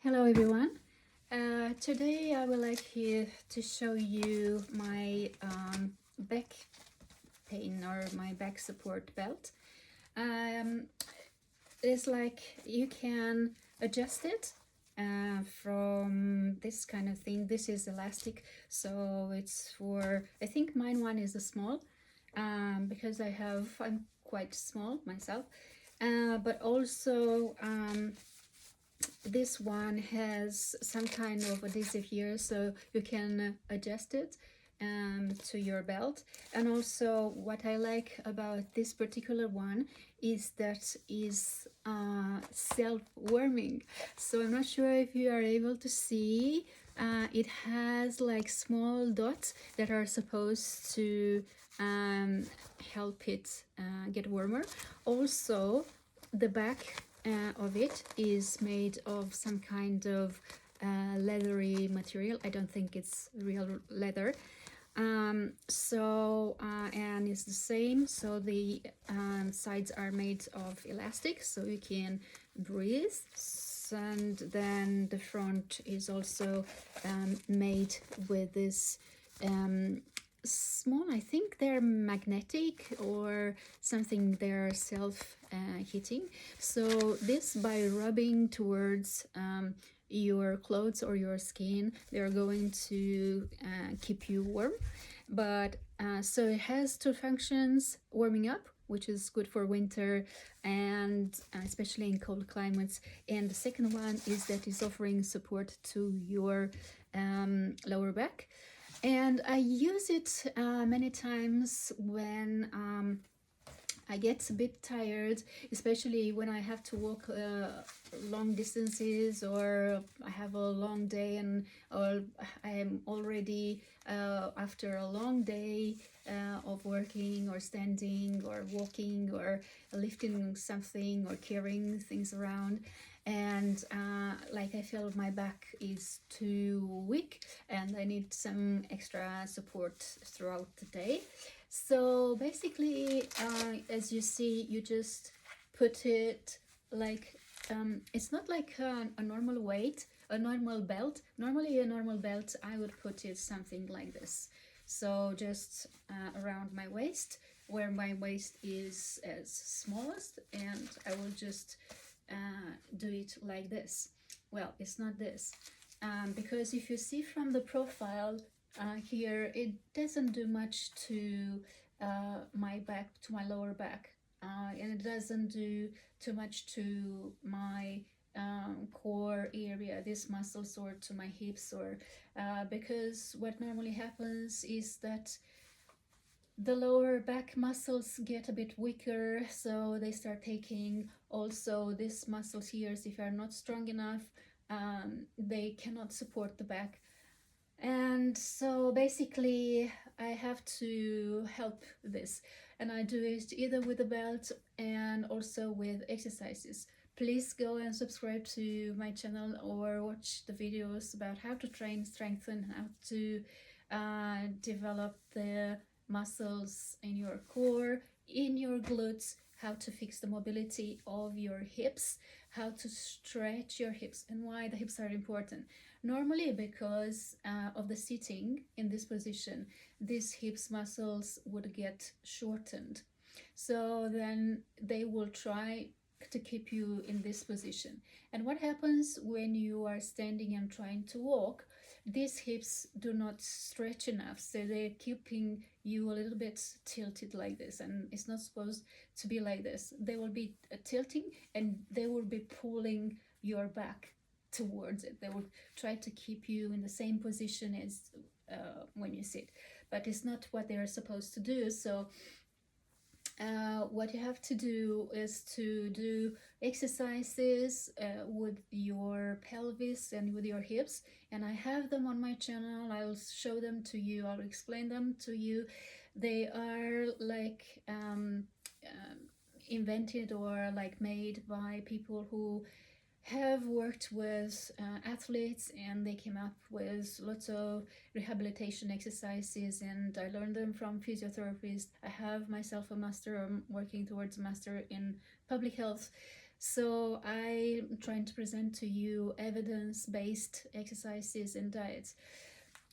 Hello everyone. Today I would like here to show you my back pain or my back support belt. Um, it's like you can adjust it from this kind of thing. This is elastic, so it's for, I think mine one is a small because I'm quite small myself, but also this one has some kind of adhesive here, so you can adjust it to your belt. And also what I like about this particular one is that is self-warming. So I'm not sure if you are able to see, it has like small dots that are supposed to help it get warmer. Also the back of it is made of some kind of leathery material. I don't think it's real leather. And it's the same. So the sides are made of elastic, so you can breathe. And then the front is also made with this small, I think they're magnetic or something, they're self heating. So this, by rubbing towards your clothes or your skin, they're going to keep you warm. But so it has two functions: warming up, which is good for winter and especially in cold climates, and the second one is that it's offering support to your lower back. And I use it many times when I get a bit tired, especially when I have to walk long distances, or I have a long day, or I am already after a long day of working or standing or walking or lifting something or carrying things around. And like I feel my back is too weak and I need some extra support throughout the day. So basically, as you see, you just put it like, it's not like a normal weight, a normal belt. Normally a normal belt, I would put it something like this. So just around my waist, where my waist is as smallest, and I will just do it like this. Well, it's not this, because if you see from the profile here, it doesn't do much to my back, to my lower back, and it doesn't do too much to my core area, this muscles, or to my hips, or because what normally happens is that the lower back muscles get a bit weaker, so they start taking also these muscles here. If you are not strong enough, they cannot support the back. And so basically I have to help this, and I do it either with the belt and also with exercises. Please go and subscribe to my channel or watch the videos about how to train, strengthen, how to develop the muscles in your core, in your glutes, how to fix the mobility of your hips, how to stretch your hips, and why the hips are important. Normally, because of the sitting in this position, these hips muscles would get shortened. So then they will try to keep you in this position. And what happens when you are standing and trying to walk? These hips do not stretch enough, so they're keeping you a little bit tilted like this, and it's not supposed to be like this. They will be tilting and they will be pulling your back towards it. They will try to keep you in the same position as when you sit, but it's not what they are supposed to do. So what you have to do is to do exercises with your pelvis and with your hips, and I have them on my channel. I'll show them to you, I'll explain them to you. They are like invented or like made by people who have worked with athletes, and they came up with lots of rehabilitation exercises, and I learned them from physiotherapists. I have myself a master, I'm working towards a master in public health. So I'm trying to present to you evidence-based exercises and diets.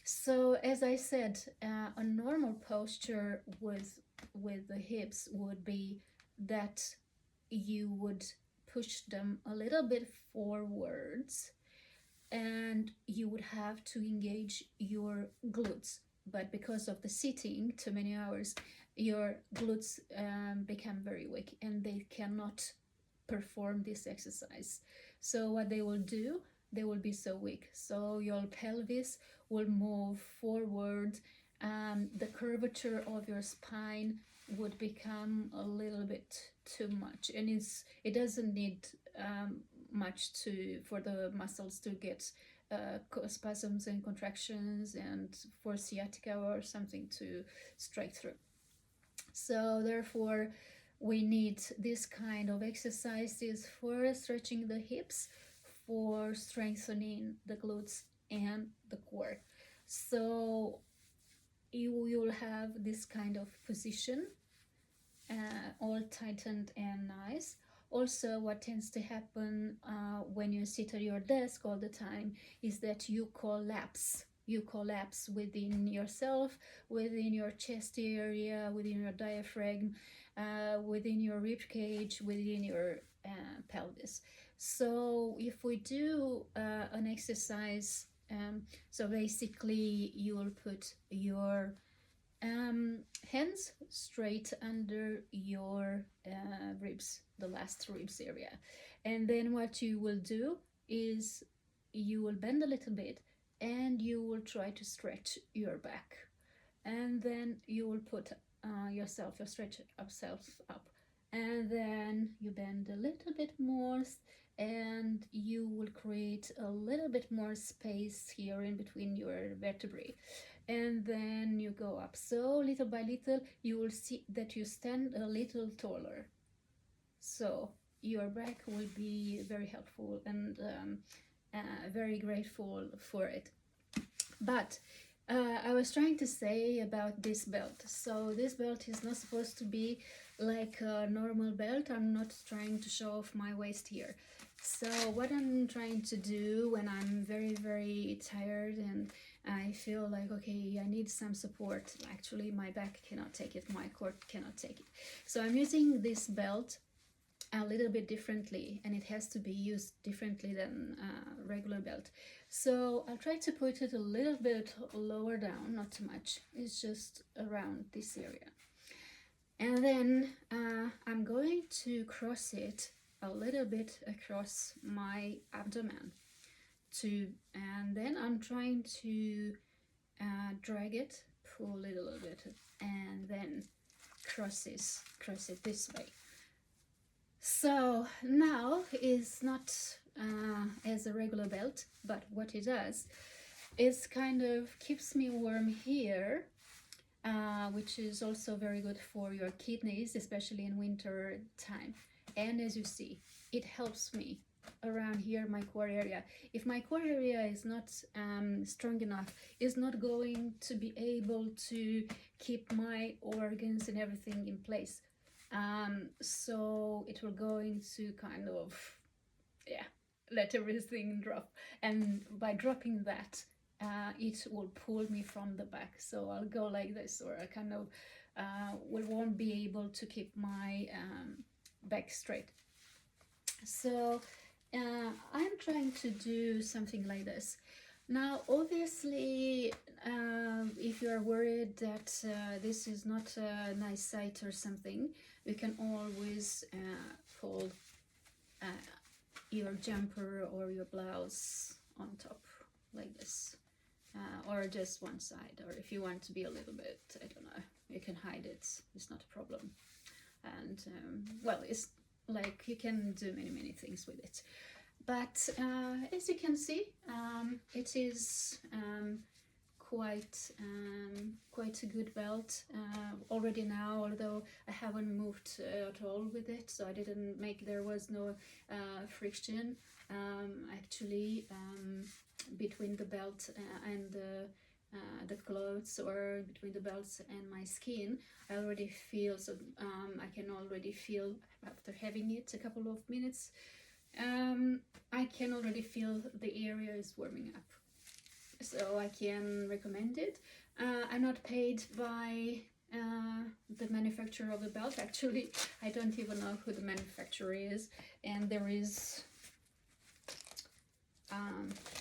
So as I said, a normal posture with the hips would be that you would push them a little bit forwards, and you would have to engage your glutes. But because of the sitting too many hours, your glutes become very weak and they cannot perform this exercise. So what they will do, they will be so weak. So your pelvis will move forward. The curvature of your spine would become a little bit too much, and it doesn't need much to for the muscles to get spasms and contractions, and for sciatica or something to strike through. So therefore we need this kind of exercises for stretching the hips, for strengthening the glutes and the core. So you will have this kind of position, all tightened and nice. Also, what tends to happen when you sit at your desk all the time is that you collapse. You collapse within yourself, within your chest area, within your diaphragm, within your rib cage, within your pelvis. So if we do an exercise, so basically you will put your hands straight under your ribs, the last ribs area. And then what you will do is you will bend a little bit and you will try to stretch your back. And then you will put your stretch yourself up. And then you bend a little bit more, and you will create a little bit more space here in between your vertebrae, and then you go up. So little by little you will see that you stand a little taller, so your back will be very helpful and very grateful for it. But I was trying to say about this belt. So this belt is not supposed to be like a normal belt. I'm not trying to show off my waist here. So what I'm trying to do when I'm very, very tired and I feel like, okay, I need some support. Actually, my back cannot take it, my core cannot take it. So I'm using this belt a little bit differently, and it has to be used differently than a regular belt. So I'll try to put it a little bit lower down, not too much. It's just around this area. And then I'm going to cross it a little bit across my abdomen and then I'm trying to drag it, pull it a little bit, and then cross it this way. So now it's not as a regular belt, but what it does is kind of keeps me warm here, which is also very good for your kidneys, especially in winter time. And as you see, it helps me around here, my core area. If my core area is not strong enough, is not going to be able to keep my organs and everything in place. So it will going to kind of, let everything drop. And by dropping that, it will pull me from the back. So I'll go like this, or I kind of won't be able to keep my back straight. So I'm trying to do something like this. Now, obviously, if you're worried that this is not a nice site or something, you can always pull your jumper or your blouse on top like this, or just one side, or if you want to be a little bit, I don't know, you can hide it, it's not a problem. And well, it's like you can do many things with it. But as you can see, it is quite a good belt already now, although I haven't moved at all with it, so I didn't make, there was no friction actually between the belt and the the clothes or between the belts and my skin, I already feel so. I can already feel after having it a couple of minutes. I can already feel the area is warming up, so I can recommend it. I'm not paid by the manufacturer of the belt. Actually, I don't even know who the manufacturer is, and there is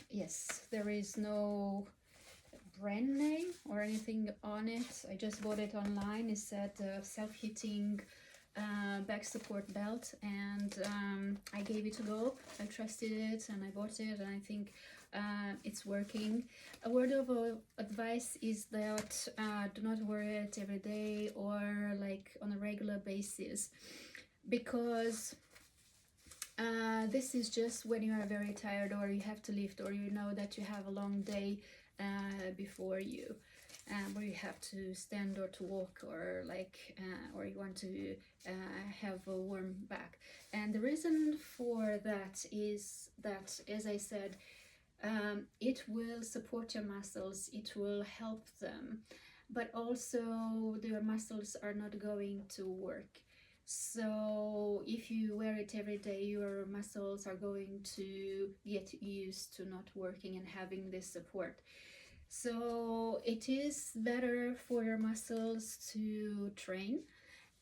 yes, there is no brand name or anything on it. I just bought it online. It said self-heating back support belt, and I gave it a go. I trusted it and I bought it, and I think it's working. A word of advice is that do not wear it every day or like on a regular basis, because this is just when you are very tired or you have to lift or you know that you have a long day before you, where you have to stand or to walk or like or you want to have a warm back. And the reason for that is that, as I said, it will support your muscles, it will help them, but also your muscles are not going to work. So if you wear it every day, your muscles are going to get used to not working and having this support. So it is better for your muscles to train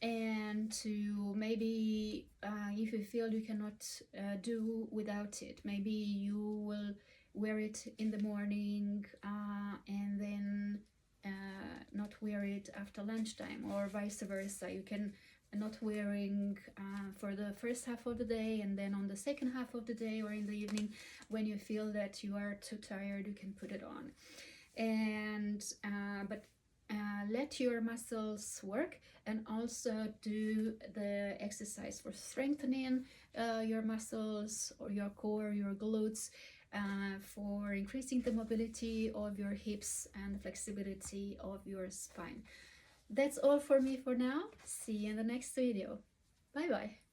and to maybe if you feel you cannot do without it, maybe you will wear it in the morning and then not wear it after lunchtime, or vice versa. You can not wearing for the first half of the day, and then on the second half of the day or in the evening when you feel that you are too tired, you can put it on. And but let your muscles work, and also do the exercise for strengthening your muscles or your core, your glutes, for increasing the mobility of your hips and the flexibility of your spine. That's all for me for now. See you in the next video. Bye bye.